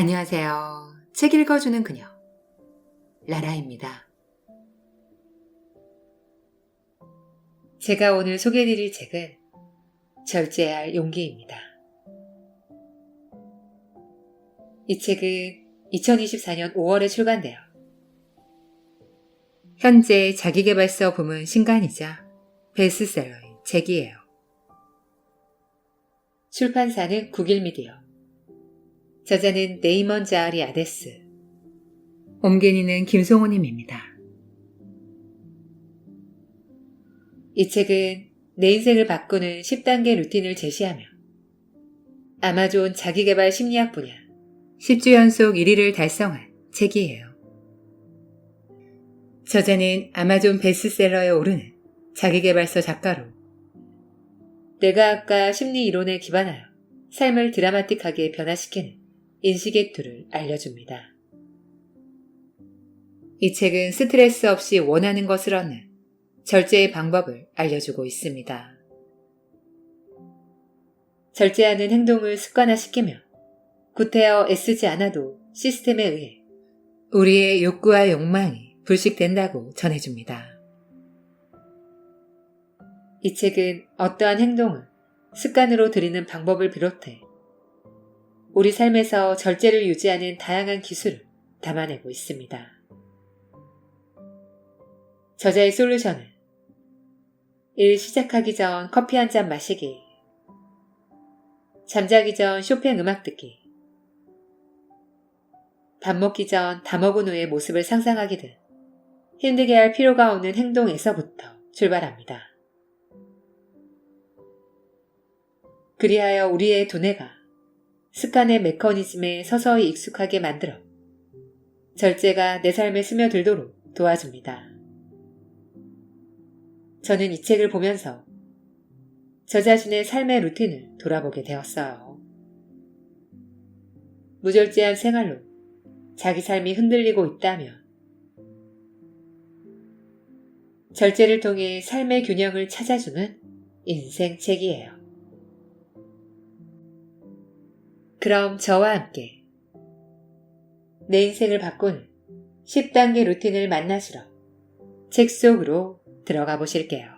안녕하세요. 책 읽어주는 그녀, 라라입니다. 제가 오늘 소개해드릴 책은 절제할 용기입니다. 이 책은 2024년 5월에 출간돼요. 현재 자기계발서 부문 신간이자 베스트셀러인 책이에요. 출판사는 국일미디어, 저자는 네이먼 자하리 아데스, 옴개니는 김송호님입니다. 이 책은 내 인생을 바꾸는 10단계 루틴을 제시하며 아마존 자기계발 심리학 분야 10주 연속 1위를 달성한 책이에요. 저자는 아마존 베스트셀러에 오르는 자기계발서 작가로 뇌과학과 심리 이론에 기반하여 삶을 드라마틱하게 변화시키는 인식의 툴을 알려줍니다. 이 책은 스트레스 없이 원하는 것을 얻는 절제의 방법을 알려주고 있습니다. 절제하는 행동을 습관화시키며 구태여 애쓰지 않아도 시스템에 의해 우리의 욕구와 욕망이 불식된다고 전해줍니다. 이 책은 어떠한 행동을 습관으로 들이는 방법을 비롯해 우리 삶에서 절제를 유지하는 다양한 기술을 담아내고 있습니다. 저자의 솔루션은 일 시작하기 전 커피 한 잔 마시기, 잠자기 전 쇼팽 음악 듣기, 밥 먹기 전 다 먹은 후의 모습을 상상하기 등 힘들게 할 필요가 없는 행동에서부터 출발합니다. 그리하여 우리의 두뇌가 습관의 메커니즘에 서서히 익숙하게 만들어 절제가 내 삶에 스며들도록 도와줍니다. 저는 이 책을 보면서 저 자신의 삶의 루틴을 돌아보게 되었어요. 무절제한 생활로 자기 삶이 흔들리고 있다면 절제를 통해 삶의 균형을 찾아주는 인생책이에요. 그럼 저와 함께 내 인생을 바꾸는 10단계 루틴을 만나시러 책 속으로 들어가 보실게요.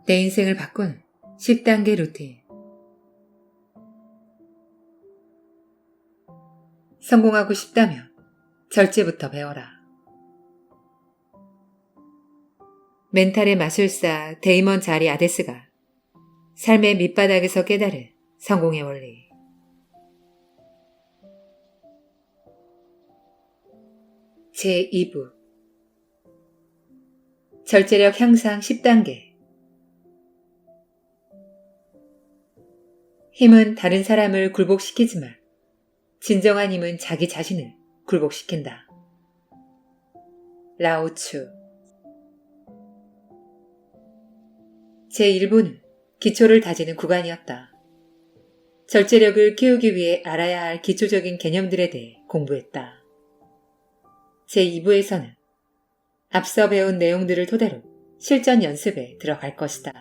내 인생을 바꾸는 10단계 루틴. 성공하고 싶다면 절제부터 배워라. 멘탈의 마술사 데이먼 자하리 아데스가 삶의 밑바닥에서 깨달은 성공의 원리. 제2부 절제력 향상 10단계. 힘은 다른 사람을 굴복시키지만 진정한 힘은 자기 자신을 굴복시킨다. 라오추. 제1부는 기초를 다지는 구간이었다. 절제력을 키우기 위해 알아야 할 기초적인 개념들에 대해 공부했다. 제2부에서는 앞서 배운 내용들을 토대로 실전 연습에 들어갈 것이다.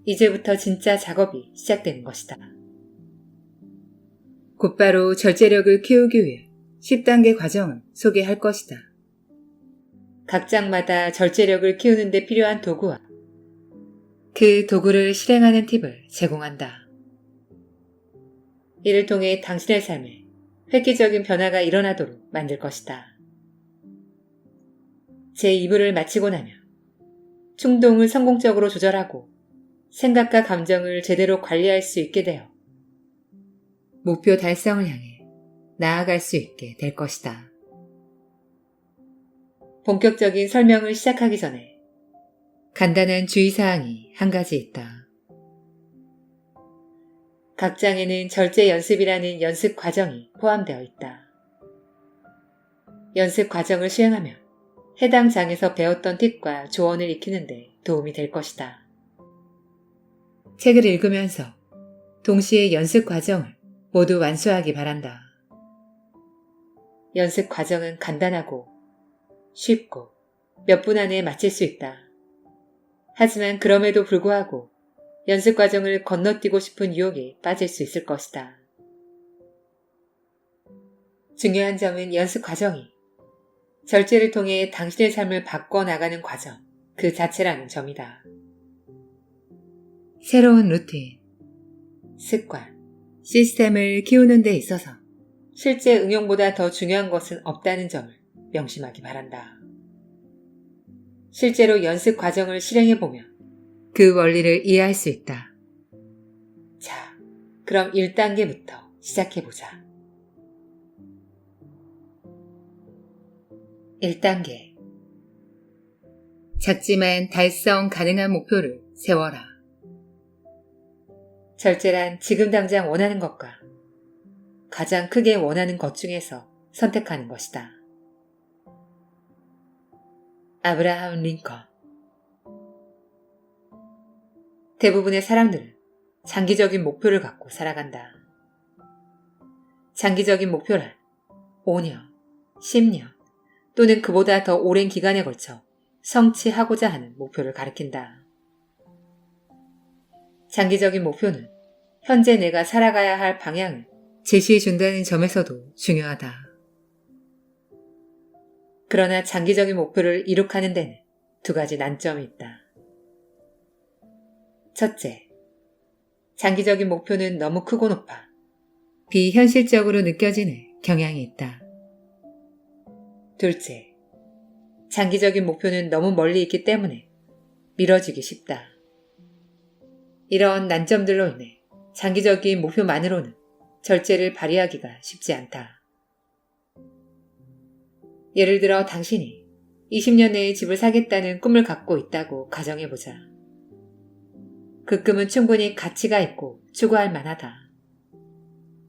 이제부터 진짜 작업이 시작되는 것이다. 곧바로 절제력을 키우기 위해 10단계 과정을 소개할 것이다. 각 장마다 절제력을 키우는 데 필요한 도구와 그 도구를 실행하는 팁을 제공한다. 이를 통해 당신의 삶에 획기적인 변화가 일어나도록 만들 것이다. 제2부를 마치고 나면 충동을 성공적으로 조절하고 생각과 감정을 제대로 관리할 수 있게 되어 목표 달성을 향해 나아갈 수 있게 될 것이다. 본격적인 설명을 시작하기 전에 간단한 주의사항이 한 가지 있다. 각 장에는 절제 연습이라는 연습 과정이 포함되어 있다. 연습 과정을 수행하면 해당 장에서 배웠던 팁과 조언을 익히는 데 도움이 될 것이다. 책을 읽으면서 동시에 연습 과정을 모두 완수하기 바란다. 연습 과정은 간단하고 쉽고 몇 분 안에 마칠 수 있다. 하지만 그럼에도 불구하고 연습 과정을 건너뛰고 싶은 유혹에 빠질 수 있을 것이다. 중요한 점은 연습 과정이 절제를 통해 당신의 삶을 바꿔나가는 과정 그 자체라는 점이다. 새로운 루틴, 습관, 시스템을 키우는 데 있어서 실제 응용보다 더 중요한 것은 없다는 점을 명심하기 바란다. 실제로 연습 과정을 실행해보면 그 원리를 이해할 수 있다. 자, 그럼 1단계부터 시작해보자. 1단계. 작지만 달성 가능한 목표를 세워라. 절제란 지금 당장 원하는 것과 가장 크게 원하는 것 중에서 선택하는 것이다. 아브라함 링컨. 대부분의 사람들은 장기적인 목표를 갖고 살아간다. 장기적인 목표란 5년, 10년 또는 그보다 더 오랜 기간에 걸쳐 성취하고자 하는 목표를 가리킨다. 장기적인 목표는 현재 내가 살아가야 할 방향을 제시해준다는 점에서도 중요하다. 그러나 장기적인 목표를 이룩하는 데는 2가지 난점이 있다. 첫째, 장기적인 목표는 너무 크고 높아 비현실적으로 느껴지는 경향이 있다. 둘째, 장기적인 목표는 너무 멀리 있기 때문에 미뤄지기 쉽다. 이런 난점들로 인해 장기적인 목표만으로는 절제를 발휘하기가 쉽지 않다. 예를 들어 당신이 20년 내에 집을 사겠다는 꿈을 갖고 있다고 가정해보자. 그 꿈은 충분히 가치가 있고 추구할 만하다.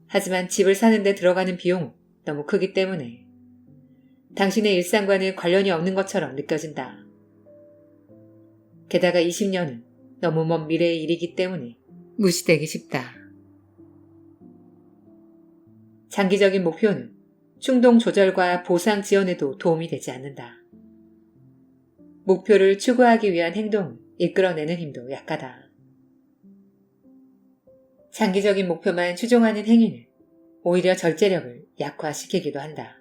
하지만 집을 사는 데 들어가는 비용은 너무 크기 때문에 당신의 일상과는 관련이 없는 것처럼 느껴진다. 게다가 20년은 너무 먼 미래의 일이기 때문에 무시되기 쉽다. 장기적인 목표는 충동 조절과 보상 지원에도 도움이 되지 않는다. 목표를 추구하기 위한 행동을 이끌어내는 힘도 약하다. 장기적인 목표만 추종하는 행위는 오히려 절제력을 약화시키기도 한다.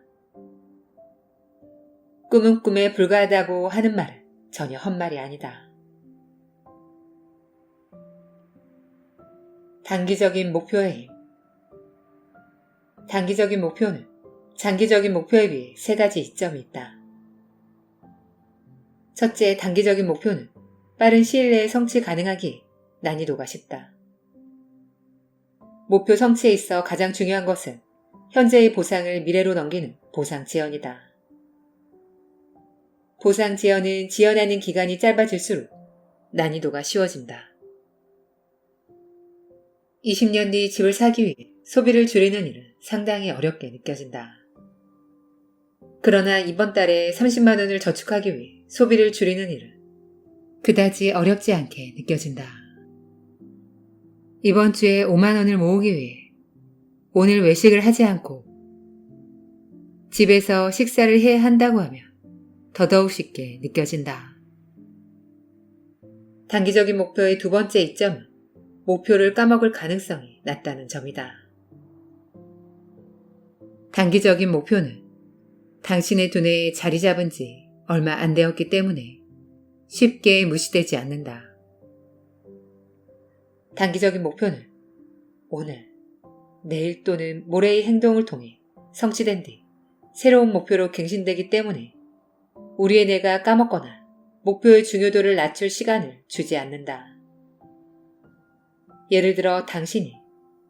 꿈은 꿈에 불과하다고 하는 말은 전혀 헛말이 아니다. 단기적인 목표의 힘. 단기적인 목표는 장기적인 목표에 비해 3가지 이점이 있다. 첫째, 단기적인 목표는 빠른 시일 내에 성취 가능하기에 난이도가 쉽다. 목표 성취에 있어 가장 중요한 것은 현재의 보상을 미래로 넘기는 보상 지연이다. 보상 지연은 지연하는 기간이 짧아질수록 난이도가 쉬워진다. 20년 뒤 집을 사기 위해 소비를 줄이는 일은 상당히 어렵게 느껴진다. 그러나 이번 달에 30만 원을 저축하기 위해 소비를 줄이는 일은 그다지 어렵지 않게 느껴진다. 이번 주에 5만 원을 모으기 위해 오늘 외식을 하지 않고 집에서 식사를 해야 한다고 하면 더더욱 쉽게 느껴진다. 단기적인 목표의 2번째 이점은 목표를 까먹을 가능성이 낮다는 점이다. 단기적인 목표는 당신의 두뇌에 자리 잡은 지 얼마 안 되었기 때문에 쉽게 무시되지 않는다. 단기적인 목표는 오늘, 내일 또는 모레의 행동을 통해 성취된 뒤 새로운 목표로 갱신되기 때문에 우리의 뇌가 까먹거나 목표의 중요도를 낮출 시간을 주지 않는다. 예를 들어 당신이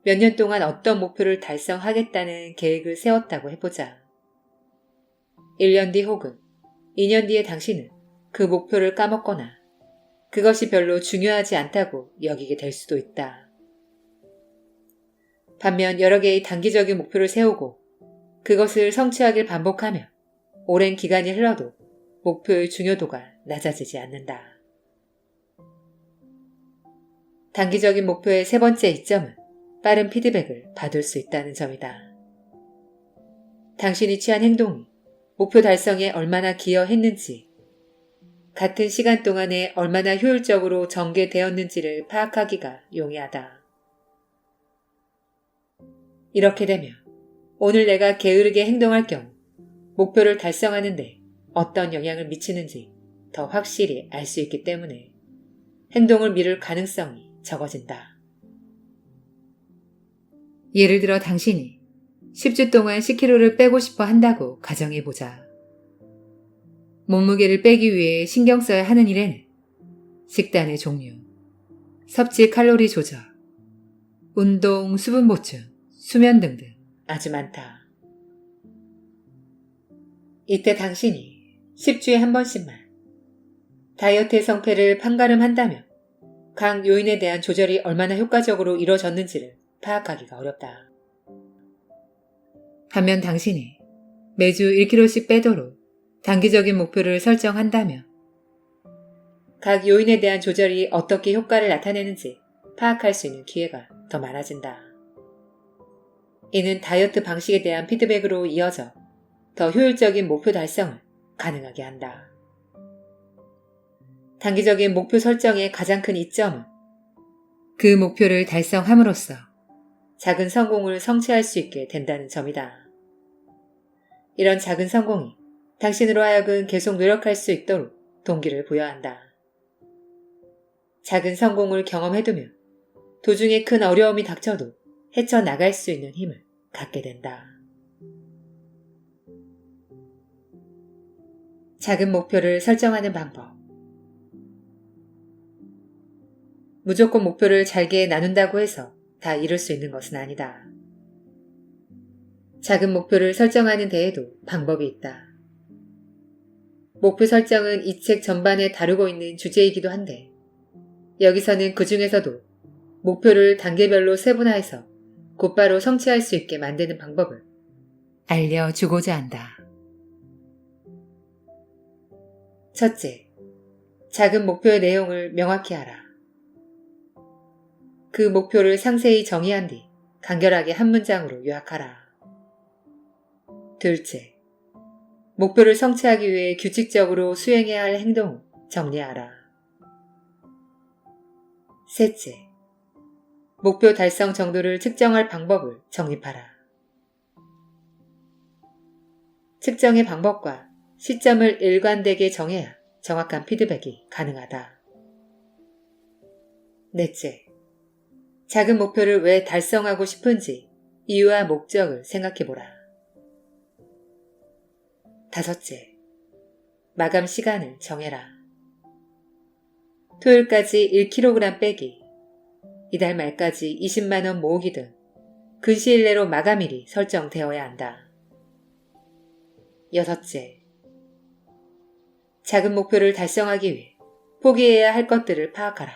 몇 년 동안 어떤 목표를 달성하겠다는 계획을 세웠다고 해보자. 1년 뒤 혹은 2년 뒤에 당신은 그 목표를 까먹거나 그것이 별로 중요하지 않다고 여기게 될 수도 있다. 반면 여러 개의 단기적인 목표를 세우고 그것을 성취하길 반복하며 오랜 기간이 흘러도 목표의 중요도가 낮아지지 않는다. 단기적인 목표의 3번째 이점은 빠른 피드백을 받을 수 있다는 점이다. 당신이 취한 행동이 목표 달성에 얼마나 기여했는지, 같은 시간 동안에 얼마나 효율적으로 전개되었는지를 파악하기가 용이하다. 이렇게 되면 오늘 내가 게으르게 행동할 경우 목표를 달성하는데 어떤 영향을 미치는지 더 확실히 알 수 있기 때문에 행동을 미룰 가능성이 적어진다. 예를 들어 당신이 10주 동안 10kg를 빼고 싶어 한다고 가정해보자. 몸무게를 빼기 위해 신경 써야 하는 일에는 식단의 종류, 섭취 칼로리 조절, 운동, 수분 보충, 수면 등등 아주 많다. 이때 당신이 10주에 한 번씩만 다이어트의 성패를 판가름한다면 각 요인에 대한 조절이 얼마나 효과적으로 이루어졌는지를 파악하기가 어렵다. 반면 당신이 매주 1kg씩 빼도록 단기적인 목표를 설정한다면 각 요인에 대한 조절이 어떻게 효과를 나타내는지 파악할 수 있는 기회가 더 많아진다. 이는 다이어트 방식에 대한 피드백으로 이어져 더 효율적인 목표 달성을 가능하게 한다. 단기적인 목표 설정의 가장 큰 이점은 그 목표를 달성함으로써 작은 성공을 성취할 수 있게 된다는 점이다. 이런 작은 성공이 당신으로 하여금 계속 노력할 수 있도록 동기를 부여한다. 작은 성공을 경험해두면 도중에 큰 어려움이 닥쳐도 헤쳐나갈 수 있는 힘을 갖게 된다. 작은 목표를 설정하는 방법. 무조건 목표를 잘게 나눈다고 해서 다 이룰 수 있는 것은 아니다. 작은 목표를 설정하는 데에도 방법이 있다. 목표 설정은 이 책 전반에 다루고 있는 주제이기도 한데 여기서는 그 중에서도 목표를 단계별로 세분화해서 곧바로 성취할 수 있게 만드는 방법을 알려주고자 한다. 첫째, 작은 목표의 내용을 명확히 알아. 그 목표를 상세히 정의한 뒤 간결하게 한 문장으로 요약하라. 둘째, 목표를 성취하기 위해 규칙적으로 수행해야 할 행동을 정리하라. 셋째, 목표 달성 정도를 측정할 방법을 정립하라. 측정의 방법과 시점을 일관되게 정해야 정확한 피드백이 가능하다. 넷째, 작은 목표를 왜 달성하고 싶은지 이유와 목적을 생각해보라. 다섯째, 마감 시간을 정해라. 토요일까지 1kg 빼기, 이달 말까지 20만원 모으기 등 근시일 내로 마감일이 설정되어야 한다. 여섯째, 작은 목표를 달성하기 위해 포기해야 할 것들을 파악하라.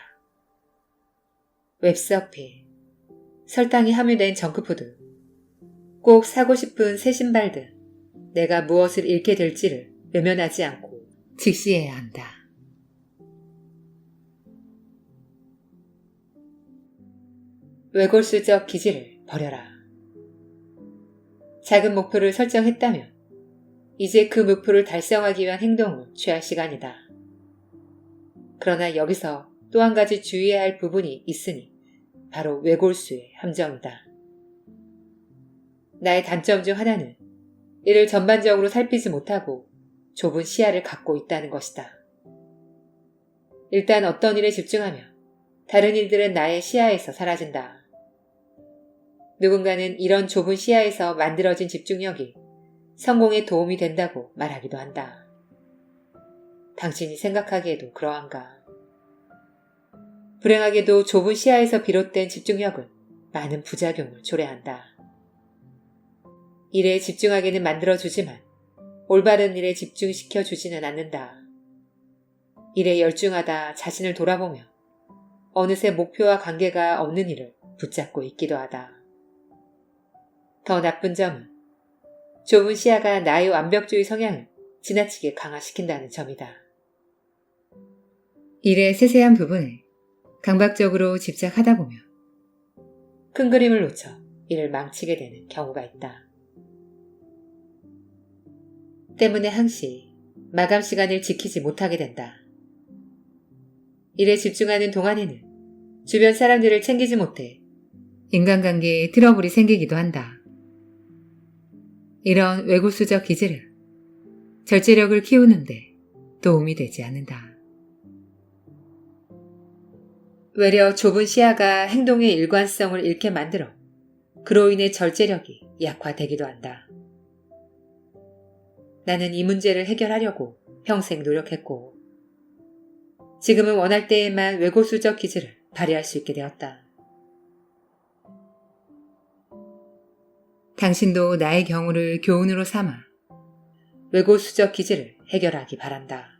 웹서핑, 설탕이 함유된 정크푸드, 꼭 사고 싶은 새 신발 등 내가 무엇을 잃게 될지를 외면하지 않고 직시해야 한다. 외골수적 기질을 버려라. 작은 목표를 설정했다면 이제 그 목표를 달성하기 위한 행동을 취할 시간이다. 그러나 여기서 또 한 가지 주의해야 할 부분이 있으니 바로 외골수의 함정이다. 나의 단점 중 하나는 이를 전반적으로 살피지 못하고 좁은 시야를 갖고 있다는 것이다. 일단 어떤 일에 집중하면 다른 일들은 나의 시야에서 사라진다. 누군가는 이런 좁은 시야에서 만들어진 집중력이 성공에 도움이 된다고 말하기도 한다. 당신이 생각하기에도 그러한가? 불행하게도 좁은 시야에서 비롯된 집중력은 많은 부작용을 초래한다. 일에 집중하게는 만들어주지만 올바른 일에 집중시켜주지는 않는다. 일에 열중하다 자신을 돌아보며 어느새 목표와 관계가 없는 일을 붙잡고 있기도 하다. 더 나쁜 점은 좁은 시야가 나의 완벽주의 성향을 지나치게 강화시킨다는 점이다. 일의 세세한 부분에 강박적으로 집착하다 보면 큰 그림을 놓쳐 일을 망치게 되는 경우가 있다. 때문에 항시 마감 시간을 지키지 못하게 된다. 일에 집중하는 동안에는 주변 사람들을 챙기지 못해 인간관계에 트러블이 생기기도 한다. 이런 외골수적 기질은 절제력을 키우는데 도움이 되지 않는다. 외려 좁은 시야가 행동의 일관성을 잃게 만들어 그로 인해 절제력이 약화되기도 한다. 나는 이 문제를 해결하려고 평생 노력했고 지금은 원할 때에만 외골수적 기질을 발휘할 수 있게 되었다. 당신도 나의 경우를 교훈으로 삼아 외골수적 기질을 해결하기 바란다.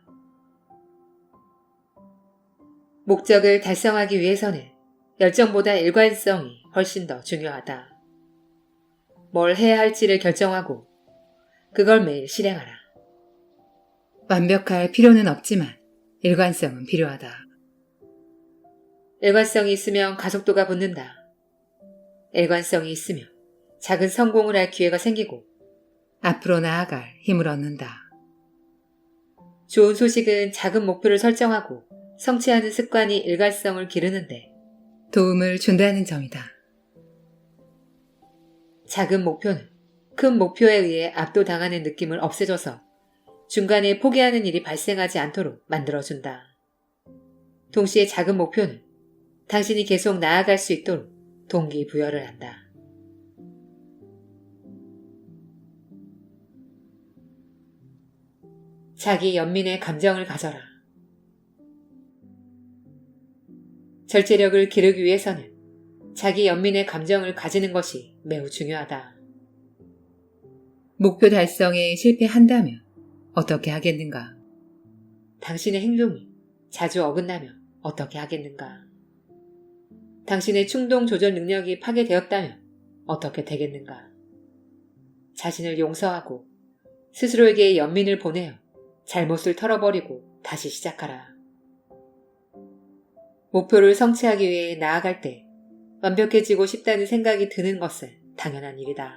목적을 달성하기 위해서는 열정보다 일관성이 훨씬 더 중요하다. 뭘 해야 할지를 결정하고 그걸 매일 실행하라. 완벽할 필요는 없지만 일관성은 필요하다. 일관성이 있으면 가속도가 붙는다. 일관성이 있으면 작은 성공을 할 기회가 생기고 앞으로 나아갈 힘을 얻는다. 좋은 소식은 작은 목표를 설정하고 성취하는 습관이 일관성을 기르는데 도움을 준다는 점이다. 작은 목표는 큰 목표에 의해 압도당하는 느낌을 없애줘서 중간에 포기하는 일이 발생하지 않도록 만들어준다. 동시에 작은 목표는 당신이 계속 나아갈 수 있도록 동기부여를 한다. 자기 연민의 감정을 가져라. 절제력을 기르기 위해서는 자기 연민의 감정을 가지는 것이 매우 중요하다. 목표 달성에 실패한다면 어떻게 하겠는가? 당신의 행동이 자주 어긋나면 어떻게 하겠는가? 당신의 충동 조절 능력이 파괴되었다면 어떻게 되겠는가? 자신을 용서하고 스스로에게 연민을 보내어 잘못을 털어버리고 다시 시작하라. 목표를 성취하기 위해 나아갈 때 완벽해지고 싶다는 생각이 드는 것은 당연한 일이다.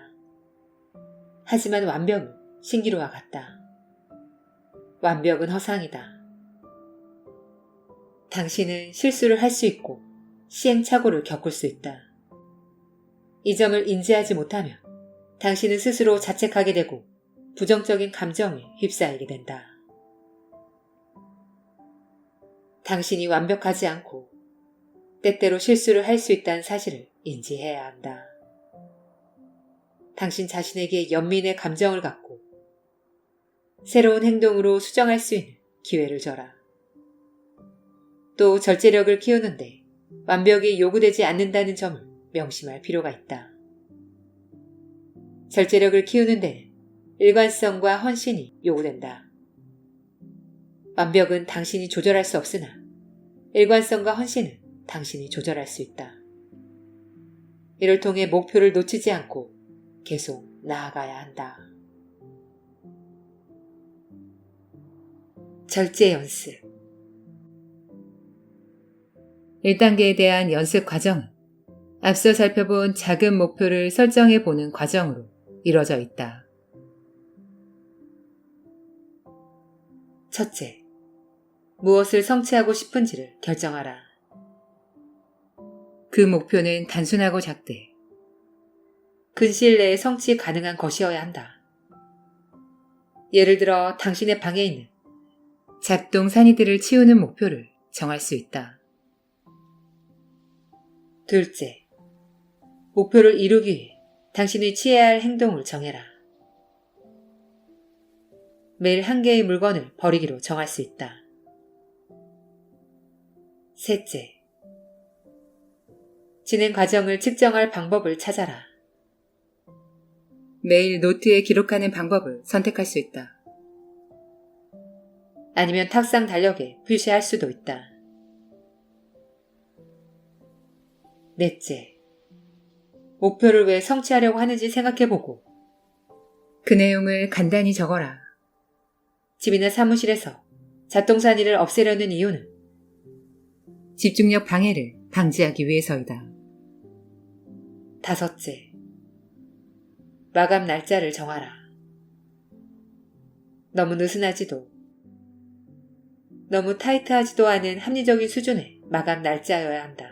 하지만 완벽은 신기루와 같다. 완벽은 허상이다. 당신은 실수를 할 수 있고 시행착오를 겪을 수 있다. 이 점을 인지하지 못하면 당신은 스스로 자책하게 되고 부정적인 감정에 휩싸이게 된다. 당신이 완벽하지 않고 때때로 실수를 할 수 있다는 사실을 인지해야 한다. 당신 자신에게 연민의 감정을 갖고 새로운 행동으로 수정할 수 있는 기회를 줘라. 또 절제력을 키우는데 완벽이 요구되지 않는다는 점을 명심할 필요가 있다. 절제력을 키우는 데는 일관성과 헌신이 요구된다. 완벽은 당신이 조절할 수 없으나 일관성과 헌신은 당신이 조절할 수 있다. 이를 통해 목표를 놓치지 않고 계속 나아가야 한다. 절제 연습 1단계에 대한 연습 과정은 앞서 살펴본 작은 목표를 설정해 보는 과정으로 이루어져 있다. 첫째, 무엇을 성취하고 싶은지를 결정하라. 그 목표는 단순하고 작되 근시일 내에 성취 가능한 것이어야 한다. 예를 들어 당신의 방에 있는 잡동 사니들을 치우는 목표를 정할 수 있다. 둘째, 목표를 이루기 위해 당신이 취해야 할 행동을 정해라. 매일 한 개의 물건을 버리기로 정할 수 있다. 셋째, 진행 과정을 측정할 방법을 찾아라. 매일 노트에 기록하는 방법을 선택할 수 있다. 아니면 탁상 달력에 표시할 수도 있다. 넷째, 목표를 왜 성취하려고 하는지 생각해보고 그 내용을 간단히 적어라. 집이나 사무실에서 잡동사니를 없애려는 이유는 집중력 방해를 방지하기 위해서이다. 다섯째, 마감 날짜를 정하라. 너무 느슨하지도 너무 타이트하지도 않은 합리적인 수준의 마감 날짜여야 한다.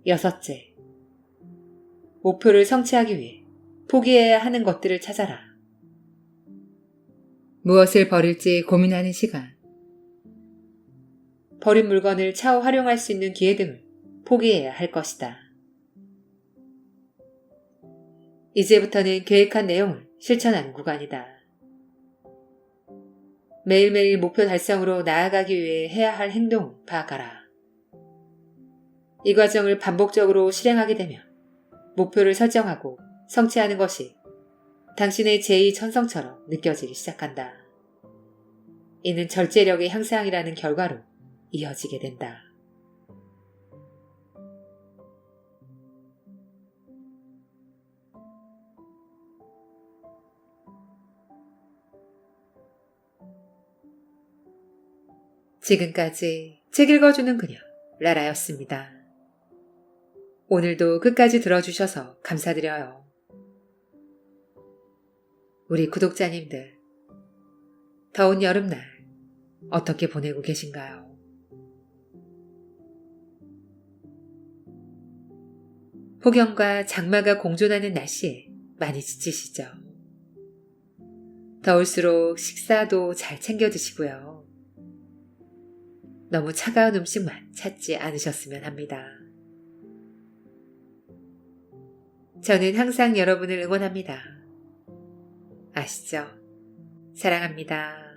6째, 목표를 성취하기 위해 포기해야 하는 것들을 찾아라. 무엇을 버릴지 고민하는 시간, 버린 물건을 차후 활용할 수 있는 기회 등을 포기해야 할 것이다. 이제부터는 계획한 내용을 실천하는 구간이다. 매일매일 목표 달성으로 나아가기 위해 해야 할 행동을 파악하라. 이 과정을 반복적으로 실행하게 되면 목표를 설정하고 성취하는 것이 당신의 제2천성처럼 느껴지기 시작한다. 이는 절제력의 향상이라는 결과로 이어지게 된다. 지금까지 책 읽어주는 그녀 라라였습니다. 오늘도 끝까지 들어주셔서 감사드려요. 우리 구독자님들, 더운 여름날 어떻게 보내고 계신가요? 폭염과 장마가 공존하는 날씨에 많이 지치시죠? 더울수록 식사도 잘 챙겨 드시고요. 너무 차가운 음식만 찾지 않으셨으면 합니다. 저는 항상 여러분을 응원합니다. 아시죠? 사랑합니다.